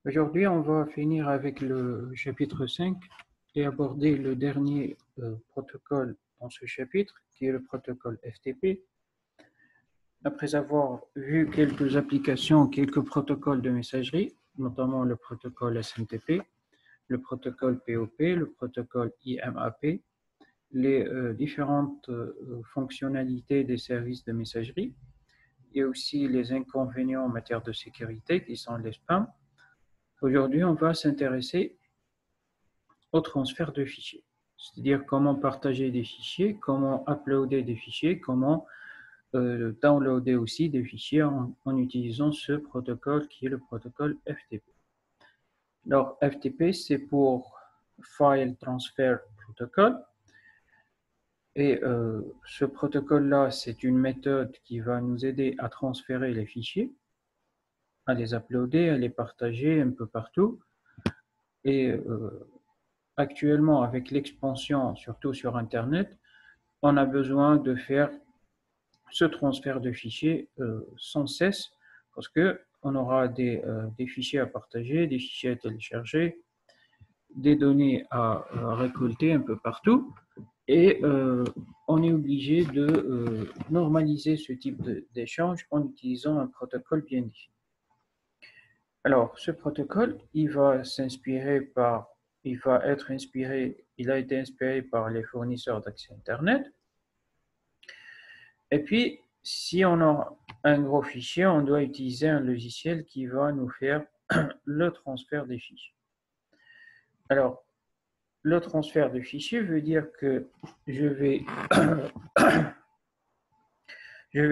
Aujourd'hui, on va finir avec le chapitre 5 et aborder le dernier protocole dans ce chapitre, qui est le protocole FTP. Après avoir vu quelques applications, quelques protocoles de messagerie, notamment le protocole SMTP, le protocole POP, le protocole IMAP, les différentes fonctionnalités des services de messagerie et aussi les inconvénients en matière de sécurité qui sont les spams. Aujourd'hui, on va s'intéresser au transfert de fichiers, c'est-à-dire comment partager des fichiers, comment uploader des fichiers, comment downloader aussi des fichiers en utilisant ce protocole qui est le protocole FTP. Alors, FTP, c'est pour File Transfer Protocol. Et ce protocole-là, c'est une méthode qui va nous aider à transférer les fichiers, à les uploader, à les partager un peu partout. Et actuellement, avec l'expansion, surtout sur Internet, on a besoin de faire ce transfert de fichiers sans cesse parce qu'on aura des fichiers à partager, des fichiers à télécharger, des données à récolter un peu partout et on est obligé de normaliser ce type d'échange en utilisant un protocole bien défini. Alors, ce protocole, il a été inspiré par les fournisseurs d'accès Internet. Et puis, si on a un gros fichier, on doit utiliser un logiciel qui va nous faire le transfert des fichiers. Alors, le transfert de fichiers veut dire que je vais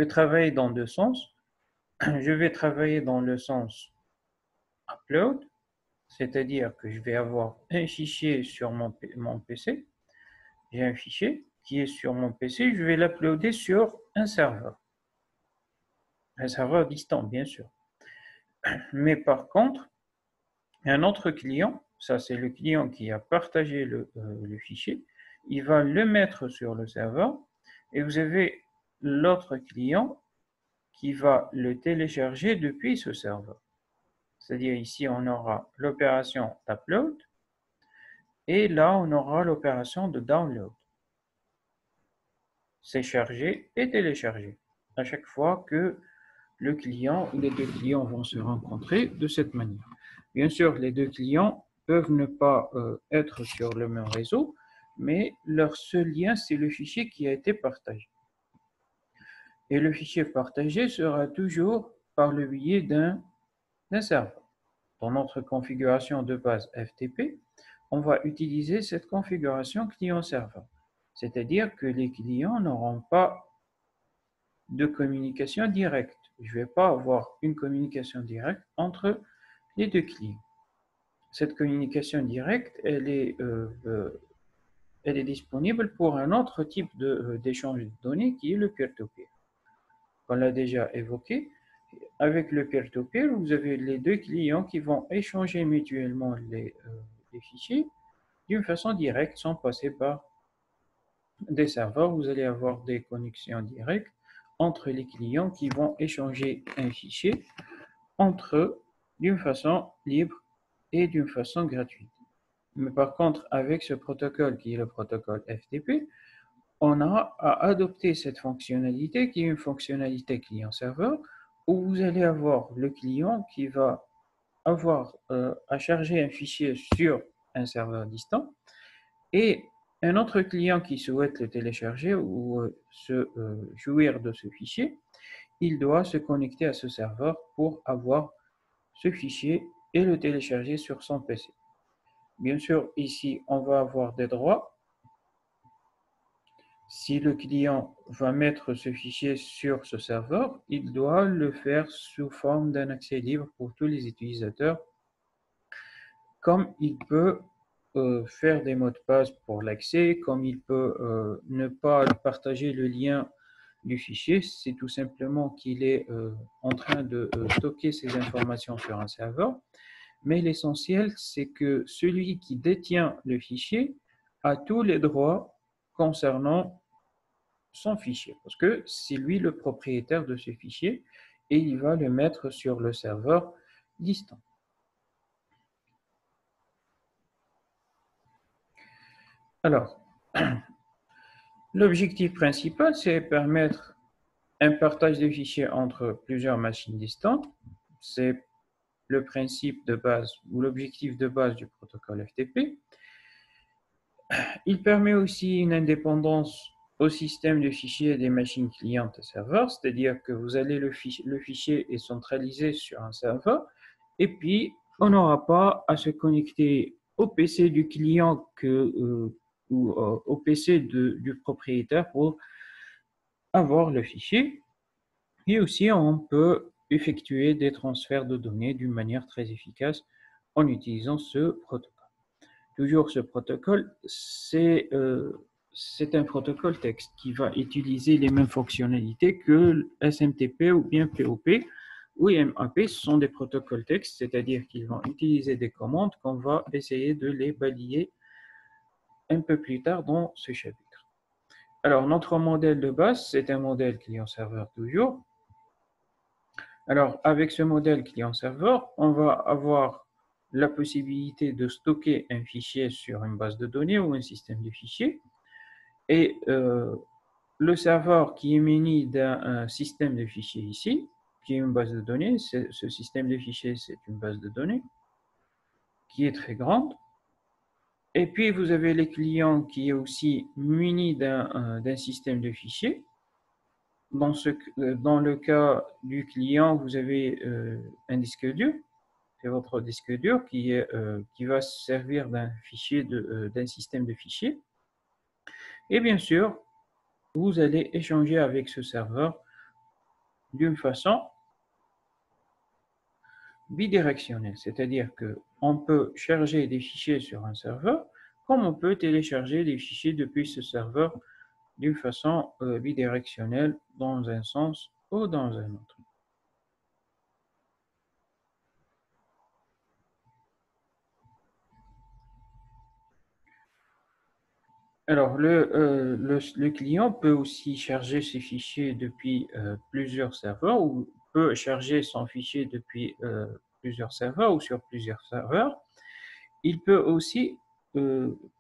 travailler dans deux sens. Je vais travailler dans le sens upload, c'est-à-dire que je vais avoir un fichier sur mon PC. J'ai un fichier qui est sur mon PC, je vais l'uploader sur un serveur distant, bien sûr. Mais par contre, un autre client, ça c'est le client qui a partagé le fichier, il va le mettre sur le serveur et vous avez l'autre client qui va le télécharger depuis ce serveur. C'est-à-dire ici, on aura l'opération d'upload et là, on aura l'opération de download. C'est chargé et téléchargé à chaque fois que le client ou les deux clients vont se rencontrer de cette manière. Bien sûr, les deux clients peuvent ne pas être sur le même réseau, mais leur seul lien, c'est le fichier qui a été partagé. Et le fichier partagé sera toujours par le biais d'un serveur. Dans notre configuration de base FTP, on va utiliser cette configuration client-serveur. C'est-à-dire que les clients n'auront pas de communication directe. Je ne vais pas avoir une communication directe entre les deux clients. Cette communication directe, elle est disponible pour un autre type d'échange de données qui est le peer-to-peer. On l'a déjà évoqué. Avec le peer-to-peer, vous avez les deux clients qui vont échanger mutuellement les fichiers d'une façon directe sans passer par des serveurs. Vous allez avoir des connexions directes entre les clients qui vont échanger un fichier entre eux d'une façon libre et d'une façon gratuite. Mais par contre, avec ce protocole qui est le protocole FTP, on a à adopter cette fonctionnalité qui est une fonctionnalité client-serveur où vous allez avoir le client qui va avoir à charger un fichier sur un serveur distant et un autre client qui souhaite le télécharger ou se jouir de ce fichier, il doit se connecter à ce serveur pour avoir ce fichier et le télécharger sur son PC. Bien sûr, ici, on va avoir des droits. Si le client va mettre ce fichier sur ce serveur, il doit le faire sous forme d'un accès libre pour tous les utilisateurs, comme il peut faire des mots de passe pour l'accès, comme il peut ne pas partager le lien du fichier, c'est tout simplement qu'il est en train de stocker ces informations sur un serveur. Mais l'essentiel, c'est que celui qui détient le fichier a tous les droits concernant son fichier, parce que c'est lui le propriétaire de ce fichier et il va le mettre sur le serveur distant. Alors, l'objectif principal, c'est permettre un partage de fichiers entre plusieurs machines distantes. C'est le principe de base ou l'objectif de base du protocole FTP. Il permet aussi une indépendance au système de fichiers des machines clientes et serveurs, c'est-à-dire que vous allez le fichier est centralisé sur un serveur, et puis on n'aura pas à se connecter au PC du client ou au PC du propriétaire pour avoir le fichier. Et aussi, on peut effectuer des transferts de données d'une manière très efficace en utilisant ce protocole. Toujours ce protocole, c'est un protocole texte qui va utiliser les mêmes fonctionnalités que SMTP ou bien POP ou IMAP. Ce sont des protocoles texte, c'est-à-dire qu'ils vont utiliser des commandes qu'on va essayer de les balayer un peu plus tard dans ce chapitre. Alors, notre modèle de base, c'est un modèle client-serveur toujours. Alors, avec ce modèle client-serveur, on va avoir la possibilité de stocker un fichier sur une base de données ou un système de fichiers. Et le serveur qui est muni d'un système de fichiers ici, qui est une base de données, ce système de fichiers, c'est une base de données qui est très grande. Et puis, vous avez les clients qui est aussi muni d'un système de fichiers. Dans le cas du client, vous avez un disque dur. C'est votre disque dur qui va servir d'un d'un système de fichiers. Et bien sûr, vous allez échanger avec ce serveur d'une façon bidirectionnelle, c'est-à-dire qu'on peut charger des fichiers sur un serveur, comme on peut télécharger des fichiers depuis ce serveur d'une façon bidirectionnelle dans un sens ou dans un autre. Alors, le client peut aussi charger ses fichiers depuis plusieurs serveurs ou peut charger son fichier depuis plusieurs serveurs ou sur plusieurs serveurs. Il peut aussi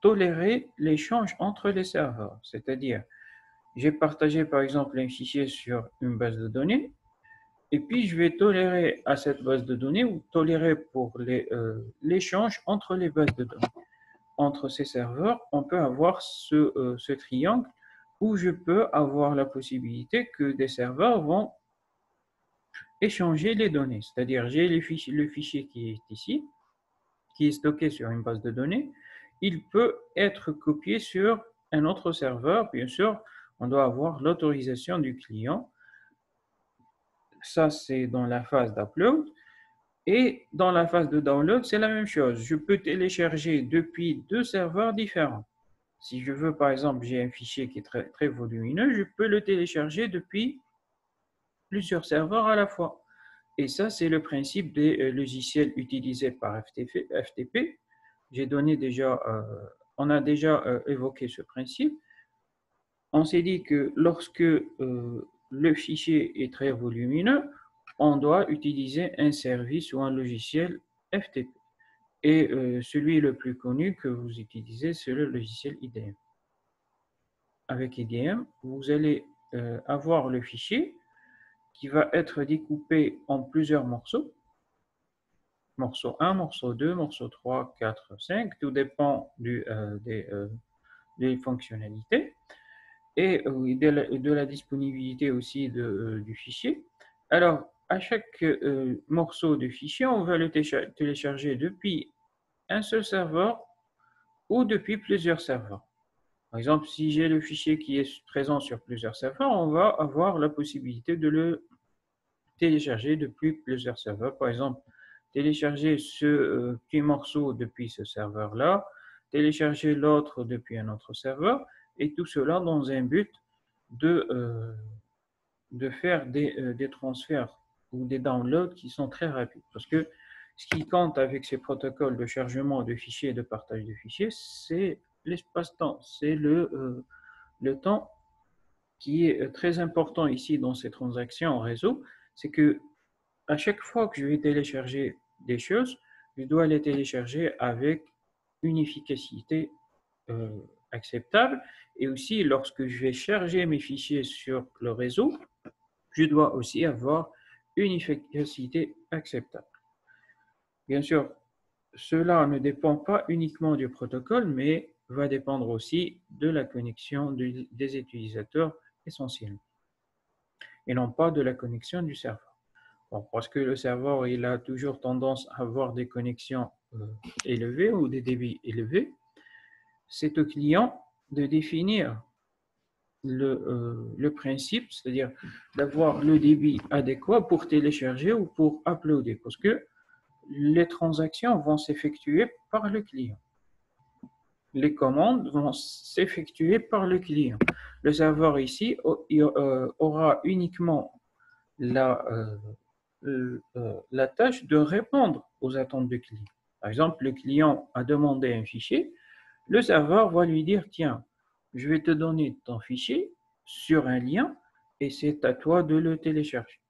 tolérer l'échange entre les serveurs, c'est-à-dire, j'ai partagé par exemple un fichier sur une base de données et puis je vais tolérer à cette base de données ou tolérer pour l'échange entre les bases de données. Entre ces serveurs, on peut avoir ce triangle où je peux avoir la possibilité que des serveurs vont échanger les données. C'est-à-dire, j'ai le fichier qui est ici, qui est stocké sur une base de données. Il peut être copié sur un autre serveur. Bien sûr, on doit avoir l'autorisation du client. Ça, c'est dans la phase d'upload. Et dans la phase de download, c'est la même chose. Je peux télécharger depuis deux serveurs différents. Si je veux, par exemple, j'ai un fichier qui est très, très volumineux, je peux le télécharger depuis plusieurs serveurs à la fois. Et ça, c'est le principe des logiciels utilisés par FTP. On a déjà évoqué ce principe. On s'est dit que lorsque le fichier est très volumineux, on doit utiliser un service ou un logiciel FTP. Et celui le plus connu que vous utilisez, c'est le logiciel IDM. Avec IDM, vous allez avoir le fichier qui va être découpé en plusieurs morceaux. Morceau 1, morceau 2, morceau 3, 4, 5, tout dépend des fonctionnalités et de la disponibilité aussi du fichier. Alors, à chaque morceau de fichier, on va le télécharger depuis un seul serveur ou depuis plusieurs serveurs. Par exemple, si j'ai le fichier qui est présent sur plusieurs serveurs, on va avoir la possibilité de le télécharger depuis plusieurs serveurs. Par exemple, télécharger ce petit morceau depuis ce serveur-là, télécharger l'autre depuis un autre serveur, et tout cela dans un but de faire des transferts ou des downloads qui sont très rapides. Parce que ce qui compte avec ces protocoles de chargement de fichiers et de partage de fichiers, c'est l'espace-temps, c'est le temps qui est très important ici dans ces transactions en réseau, c'est que à chaque fois que je vais télécharger des choses, je dois les télécharger avec une efficacité acceptable. Et aussi, lorsque je vais charger mes fichiers sur le réseau, je dois aussi avoir une efficacité acceptable. Bien sûr, cela ne dépend pas uniquement du protocole, mais va dépendre aussi de la connexion des utilisateurs essentiellement, et non pas de la connexion du serveur. Bon, parce que le serveur il a toujours tendance à avoir des connexions élevées ou des débits élevés, c'est au client de définir le principe, c'est-à-dire d'avoir le débit adéquat pour télécharger ou pour uploader, parce que les transactions vont s'effectuer par le client. Les commandes vont s'effectuer par le client. Le serveur ici aura uniquement la tâche de répondre aux attentes du client. Par exemple, le client a demandé un fichier, le serveur va lui dire, tiens, je vais te donner ton fichier sur un lien et c'est à toi de le télécharger.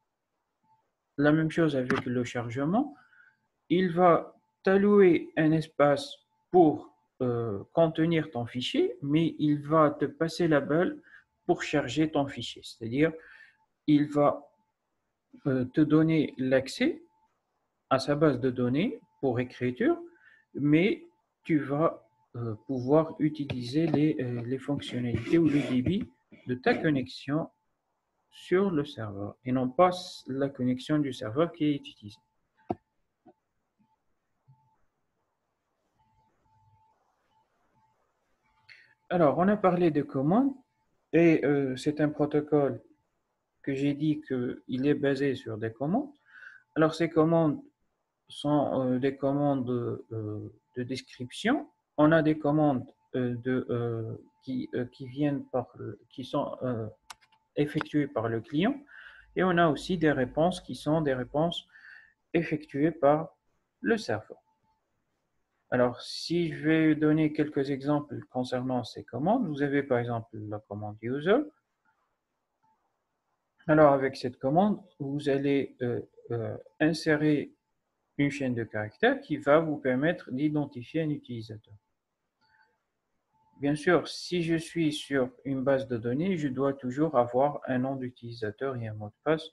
La même chose avec le chargement, il va t'allouer un espace pour contenir ton fichier, mais il va te passer la balle pour charger ton fichier. C'est-à-dire, il va te donner l'accès à sa base de données pour écriture, mais tu vas pouvoir utiliser les fonctionnalités ou le débit de ta connexion sur le serveur et non pas la connexion du serveur qui est utilisée. Alors, on a parlé de commandes et c'est un protocole que j'ai dit qu'il est basé sur des commandes. Alors, ces commandes sont des commandes de description. On a des commandes qui viennent qui sont effectuées par le client et on a aussi des réponses qui sont des réponses effectuées par le serveur. Alors, si je vais donner quelques exemples concernant ces commandes, vous avez par exemple la commande user. Alors, avec cette commande, vous allez insérer une chaîne de caractères qui va vous permettre d'identifier un utilisateur. Bien sûr, si je suis sur une base de données, je dois toujours avoir un nom d'utilisateur et un mot de passe.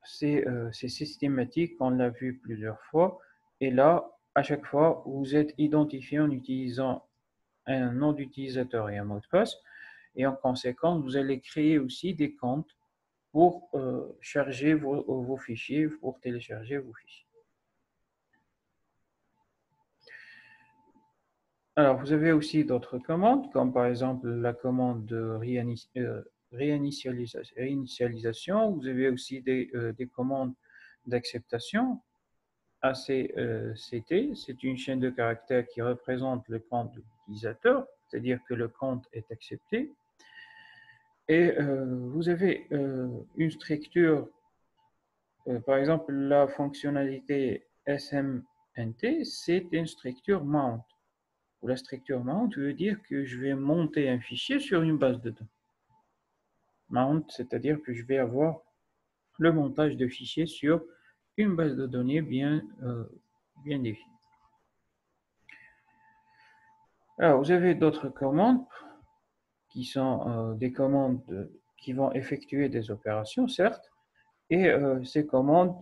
C'est systématique, on l'a vu plusieurs fois. Et là, à chaque fois, vous êtes identifié en utilisant un nom d'utilisateur et un mot de passe. Et en conséquence, vous allez créer aussi des comptes pour charger vos fichiers, pour télécharger vos fichiers. Alors, vous avez aussi d'autres commandes, comme par exemple la commande de réinitialisation. Vous avez aussi des commandes d'acceptation. ACCT, c'est une chaîne de caractères qui représente le compte de l'utilisateur, c'est-à-dire que le compte est accepté. Et vous avez une structure, par exemple, la fonctionnalité SMNT, c'est une structure mount. La structure mount veut dire que je vais monter un fichier sur une base de données. Mount, c'est-à-dire que je vais avoir le montage de fichiers sur une base de données bien définie. Alors, vous avez d'autres commandes qui sont des commandes qui vont effectuer des opérations, certes, et ces commandes,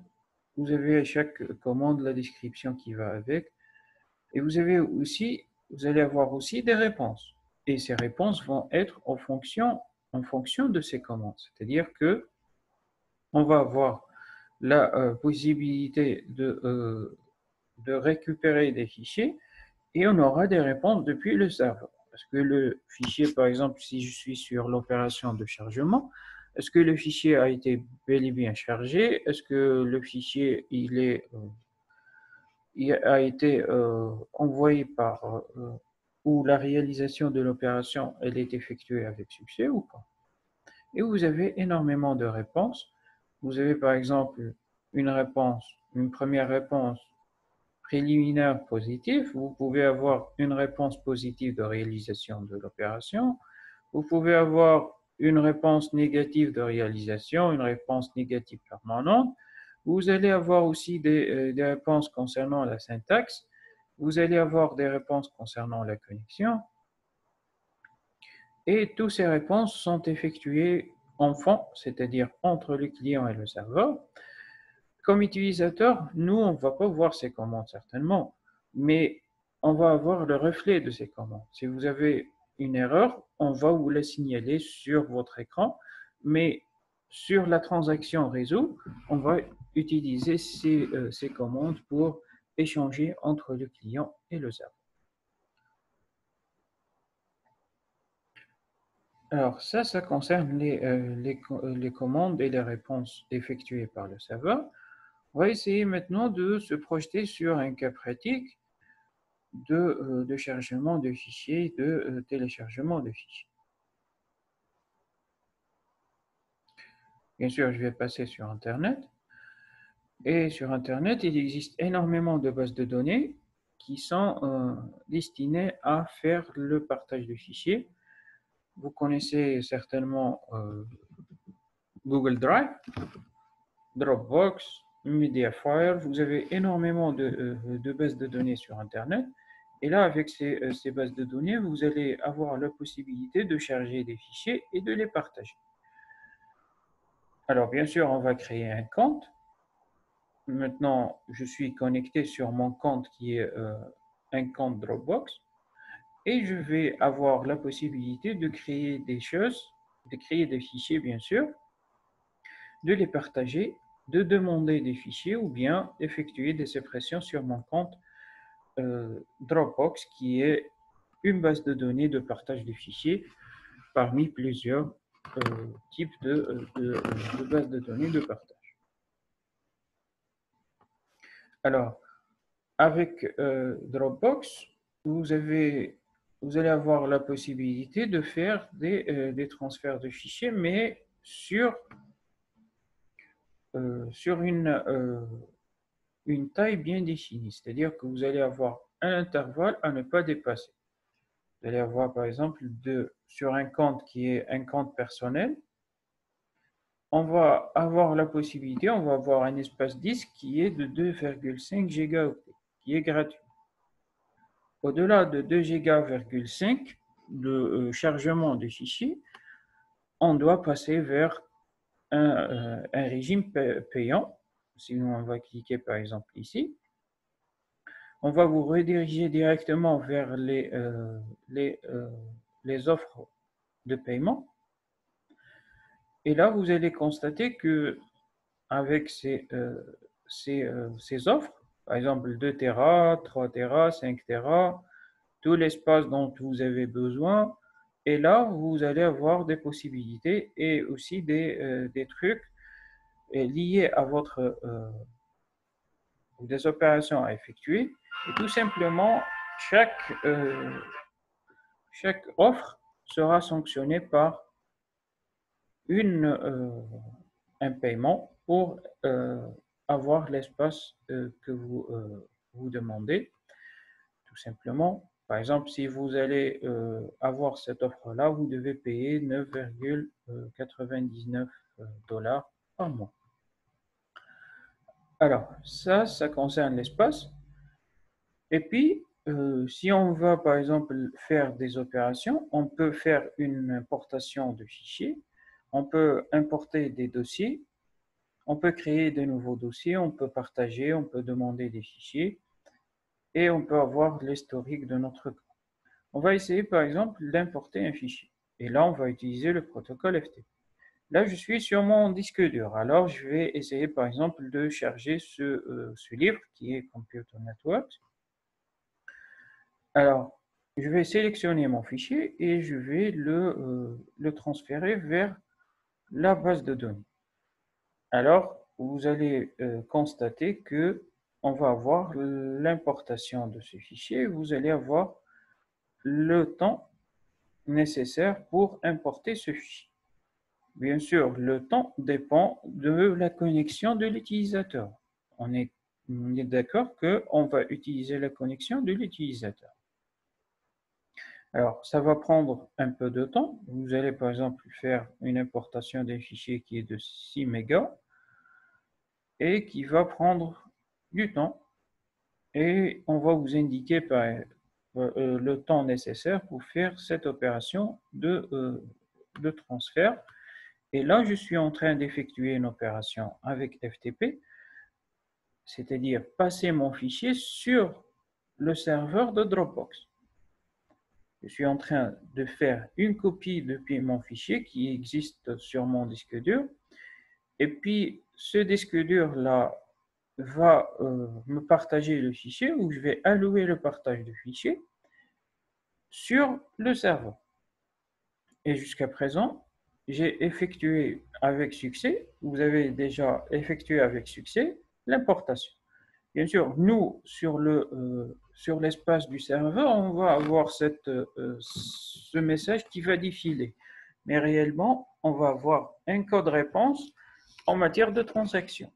vous avez à chaque commande la description qui va avec, et vous allez avoir aussi des réponses. Et ces réponses vont être en fonction de ces commandes. C'est-à-dire que on va avoir la possibilité de récupérer des fichiers et on aura des réponses depuis le serveur. Parce que le fichier, par exemple, si je suis sur l'opération de chargement, est-ce que le fichier a été bel et bien chargé? Est-ce que le fichier il a été envoyé ou la réalisation de l'opération elle est effectuée avec succès ou pas? Et vous avez énormément de réponses. Vous avez par exemple une première réponse préliminaire positive. Vous pouvez avoir une réponse positive de réalisation de l'opération. Vous pouvez avoir une réponse négative de réalisation, une réponse négative permanente. Vous allez avoir aussi des réponses concernant la syntaxe. Vous allez avoir des réponses concernant la connexion. Et toutes ces réponses sont effectuées en fond, c'est-à-dire entre le client et le serveur. Comme utilisateur, nous, on ne va pas voir ces commandes certainement, mais on va avoir le reflet de ces commandes. Si vous avez une erreur, on va vous la signaler sur votre écran, mais sur la transaction réseau, on va utiliser ces commandes pour échanger entre le client et le serveur. Alors ça concerne les commandes et les réponses effectuées par le serveur. On va essayer maintenant de se projeter sur un cas pratique de chargement de fichiers, de téléchargement de fichiers. Bien sûr, je vais passer sur Internet. Et sur Internet, il existe énormément de bases de données qui sont destinées à faire le partage de fichiers. Vous connaissez certainement Google Drive, Dropbox, Mediafire. Vous avez énormément de bases de données sur Internet. Et là, avec ces bases de données, vous allez avoir la possibilité de charger des fichiers et de les partager. Alors, bien sûr, on va créer un compte. Maintenant, je suis connecté sur mon compte qui est un compte Dropbox. Et je vais avoir la possibilité de créer des choses, de créer des fichiers, bien sûr, de les partager, de demander des fichiers ou bien d'effectuer des suppressions sur mon compte Dropbox, qui est une base de données de partage de fichiers parmi plusieurs types de bases de données de partage. Alors, avec Dropbox, vous allez avoir la possibilité de faire des transferts de fichiers, mais sur une taille bien définie. C'est-à-dire que vous allez avoir un intervalle à ne pas dépasser. Vous allez avoir, par exemple, sur un compte qui est un compte personnel, on va avoir la possibilité, on va avoir un espace disque qui est de 2,5 gigaoctets, qui est gratuit. Au-delà de 2,5 Go de chargement de fichiers, on doit passer vers un régime payant. Sinon, on va cliquer par exemple ici. On va vous rediriger directement vers les offres de paiement. Et là, vous allez constater que avec ces offres, par exemple 2 Tera, 3 Tera, 5 Tera, tout l'espace dont vous avez besoin, et là, vous allez avoir des possibilités et aussi des trucs liés à des opérations à effectuer. Et tout simplement, chaque offre sera sanctionnée par un paiement pour avoir l'espace que vous demandez. Tout simplement, par exemple, si vous allez avoir cette offre-là, vous devez payer 9,99 $ par mois. Alors, ça concerne l'espace. Et puis, si on va, par exemple, faire des opérations, on peut faire une importation de fichiers, on peut importer des dossiers, on peut créer de nouveaux dossiers, on peut partager, on peut demander des fichiers, et on peut avoir l'historique de notre compte. On va essayer, par exemple, d'importer un fichier. Et là, on va utiliser le protocole FTP. Là, je suis sur mon disque dur. Alors, je vais essayer, par exemple, de charger ce livre qui est Computer Networks. Alors, je vais sélectionner mon fichier et je vais le transférer vers la base de données. Alors, vous allez constater que on va avoir l'importation de ce fichier. Vous allez avoir le temps nécessaire pour importer ce fichier. Bien sûr, le temps dépend de la connexion de l'utilisateur. On est d'accord qu'on va utiliser la connexion de l'utilisateur. Alors, ça va prendre un peu de temps. Vous allez par exemple faire une importation d'un fichier qui est de 6 mégas et qui va prendre du temps. Et on va vous indiquer le temps nécessaire pour faire cette opération de transfert. Et là, je suis en train d'effectuer une opération avec FTP, c'est-à-dire passer mon fichier sur le serveur de Dropbox. Je suis en train de faire une copie depuis mon fichier qui existe sur mon disque dur. Et puis, ce disque dur-là va me partager le fichier, ou je vais allouer le partage de fichier sur le serveur. Et jusqu'à présent, j'ai effectué avec succès, vous avez déjà effectué avec succès l'importation. Bien sûr, nous, sur l'espace du serveur, on va avoir ce message qui va défiler. Mais réellement, on va avoir un code réponse en matière de transaction.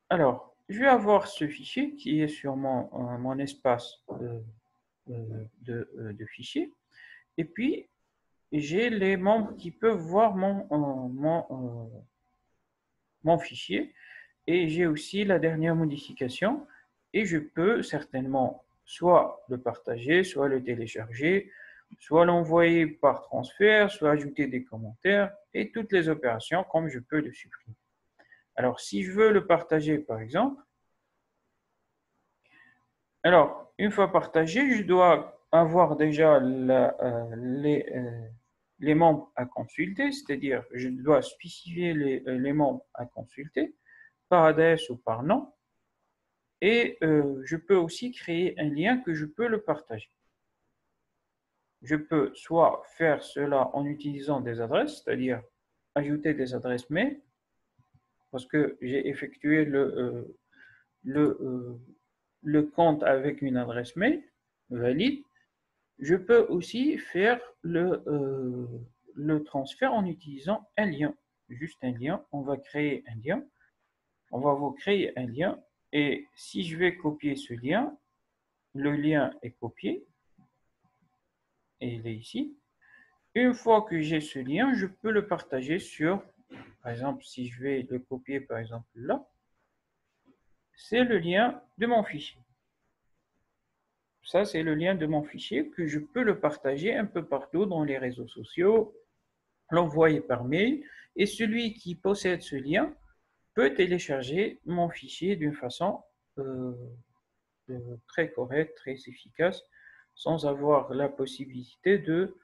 Alors, je vais avoir ce fichier qui est sur mon espace de fichiers. Et puis, j'ai les membres qui peuvent voir mon fichier. Et j'ai aussi la dernière modification. Et je peux certainement soit le partager, soit le télécharger, soit l'envoyer par transfert, soit ajouter des commentaires et toutes les opérations comme je peux le supprimer. Alors, si je veux le partager, par exemple, alors, une fois partagé, je dois avoir déjà les membres à consulter, c'est-à-dire je dois spécifier les membres à consulter par adresse ou par nom, et je peux aussi créer un lien que je peux le partager. Je peux soit faire cela en utilisant des adresses, c'est-à-dire ajouter des adresses mail, parce que j'ai effectué le compte avec une adresse mail valide. Je peux aussi faire le transfert en utilisant un lien. Juste un lien. On va créer un lien. On va vous créer un lien. Et si je vais copier ce lien, le lien est copié. Et il est ici. Une fois que j'ai ce lien, je peux le partager sur, par exemple, si je vais le copier, par exemple, là, c'est le lien de mon fichier. Ça, c'est le lien de mon fichier que je peux le partager un peu partout dans les réseaux sociaux, l'envoyer par mail, et celui qui possède ce lien peut télécharger mon fichier d'une façon euh, très correcte, très efficace, sans avoir la possibilité de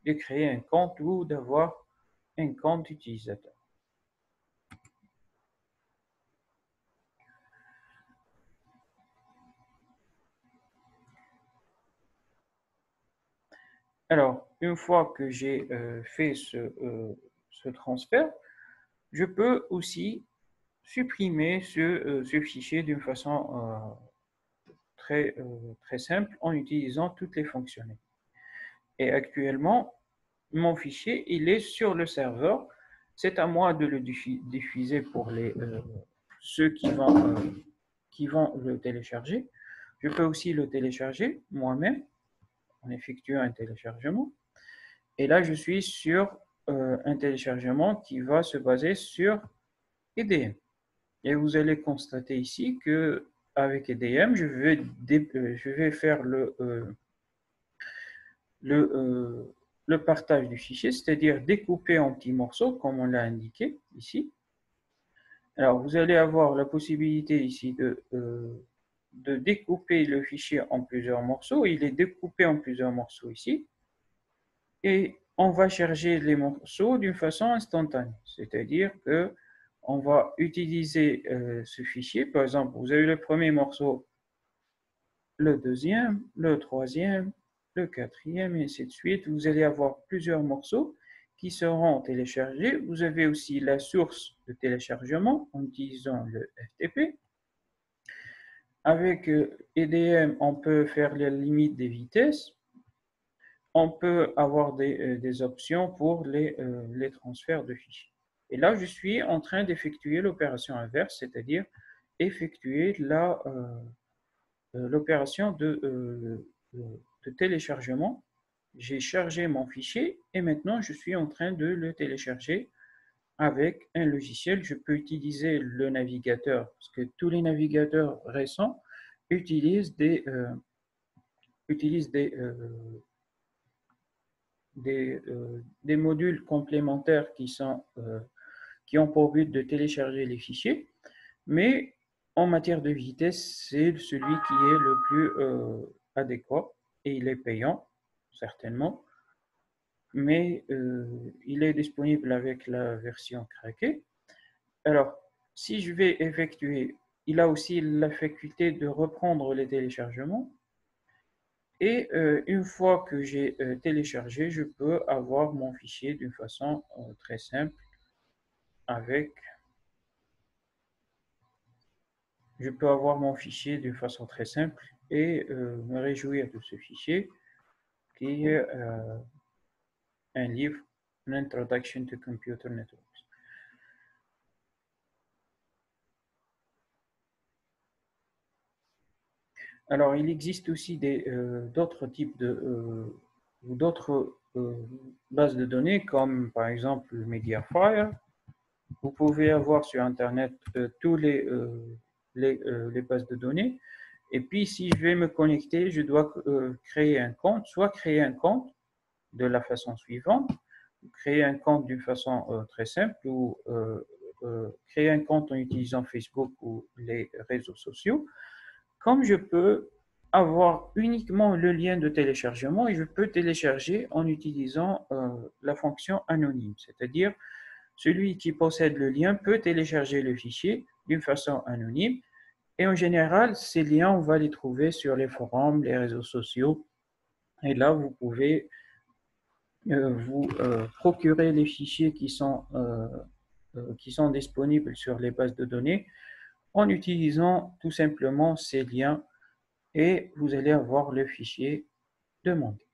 créer un compte ou d'avoir un compte utilisateur. Alors, une fois que j'ai fait ce transfert, je peux aussi supprimer ce fichier d'une façon très simple en utilisant toutes les fonctionnalités. Et actuellement, mon fichier, il est sur le serveur. C'est à moi de le diffuser pour ceux qui vont le télécharger. Je peux aussi le télécharger moi-même en effectuant un téléchargement. Et là, je suis sur un téléchargement qui va se baser sur EDM. Et vous allez constater ici que avec EDM, je vais faire le partage du fichier, c'est-à-dire découper en petits morceaux, comme on l'a indiqué ici. Alors, vous allez avoir la possibilité ici de découper le fichier en plusieurs morceaux. Il est découpé en plusieurs morceaux ici. Et on va charger les morceaux d'une façon instantanée, c'est-à-dire que on va utiliser ce fichier. Par exemple, vous avez le premier morceau, le deuxième, le troisième, le quatrième, et ainsi de suite. Vous allez avoir plusieurs morceaux qui seront téléchargés. Vous avez aussi la source de téléchargement en utilisant le FTP. Avec EDM, on peut faire la limite des vitesses. On peut avoir des options pour les transferts de fichiers. Et là, je suis en train d'effectuer l'opération inverse, c'est-à-dire effectuer l'opération de téléchargement. J'ai chargé mon fichier et maintenant je suis en train de le télécharger avec un logiciel. Je peux utiliser le navigateur, parce que tous les navigateurs récents utilisent utilisent des modules complémentaires qui ont pour but de télécharger les fichiers, mais en matière de vitesse, c'est celui qui est le plus adéquat et il est payant, certainement, mais il est disponible avec la version craquée. Alors, si je vais effectuer, il a aussi la faculté de reprendre les téléchargements. Et une fois que j'ai téléchargé, je peux avoir mon fichier d'une façon très simple avec, je peux avoir mon fichier d'une façon très simple et me réjouir de ce fichier qui est un livre, An Introduction to Computer Networks. Alors, il existe aussi d'autres types d'autres bases de données, comme par exemple Mediafire. Vous pouvez avoir sur Internet tous les bases de données. Et puis, si je vais me connecter, je dois créer un compte, soit créer un compte de la façon suivante, créer un compte d'une façon très simple, ou créer un compte en utilisant Facebook ou les réseaux sociaux, comme je peux avoir uniquement le lien de téléchargement et je peux télécharger en utilisant la fonction anonyme, c'est-à-dire celui qui possède le lien peut télécharger le fichier d'une façon anonyme et en général, ces liens, on va les trouver sur les forums, les réseaux sociaux et là, vous pouvez vous procurer les fichiers qui sont disponibles sur les bases de données en utilisant tout simplement ces liens et vous allez avoir le fichier demandé.